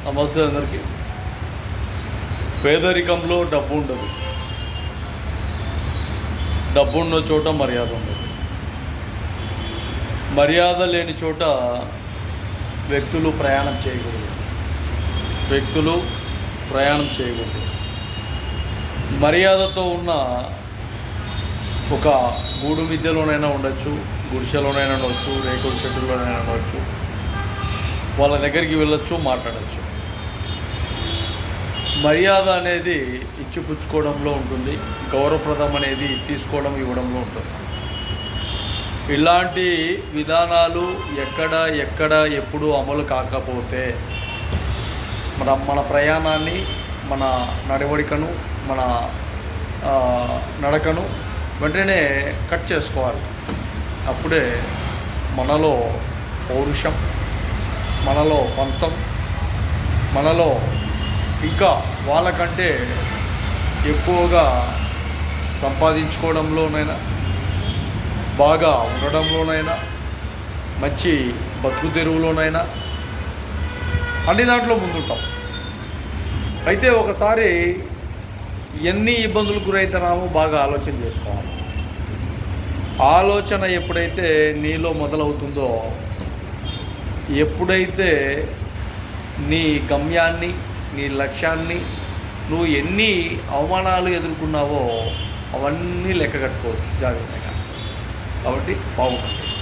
నమస్తే అందరికీ. పేదరికంలో డబ్బు ఉండదు, డబ్బు ఉన్న చోట మర్యాద ఉండదు, మర్యాద లేని చోట వ్యక్తులు ప్రయాణం చేయకూడదు. మర్యాదతో ఉన్న ఒక గూడు మిద్దెలోనైనా ఉండొచ్చు, గుడిసెలోనైనా ఉండవచ్చు, రేకుల షెడ్డులోనైనా ఉండవచ్చు, వాళ్ళ దగ్గరికి వెళ్ళొచ్చు, మాట్లాడచ్చు. మర్యాద అనేది ఇచ్చిపుచ్చుకోవడంలో ఉంటుంది, గౌరవప్రదం అనేది తీసుకోవడం ఇవ్వడంలో ఉంటుంది. ఇలాంటి విధానాలు ఎక్కడ ఎప్పుడు అమలు కాకపోతే మన ప్రయాణాన్ని, మన నడవడికను, మన నడకను వెంటనే కట్ చేసుకోవాలి. అప్పుడే మనలో పౌరుషం, మనలో పంతం, మనలో ఇంకా వాళ్ళకంటే ఎక్కువగా సంపాదించుకోవడంలోనైనా, బాగా ఉండడంలోనైనా, మంచి బతుకు తెరువులోనైనా అన్ని దాంట్లో ముందుంటాం. అయితే ఒకసారి ఎన్ని ఇబ్బందులకు గురైతున్నామో బాగా ఆలోచన చేసుకోవాలి. ఆలోచన ఎప్పుడైతే నీలో మొదలవుతుందో, ఎప్పుడైతే నీ గమ్యాన్ని, నీ లక్ష్యాన్ని, నువ్వు ఎన్ని అవమానాలు ఎదుర్కొన్నావో అవన్నీ లెక్క కట్టుకోవచ్చు జాగ్రత్తగా. కాబట్టి బాగుంటుంది.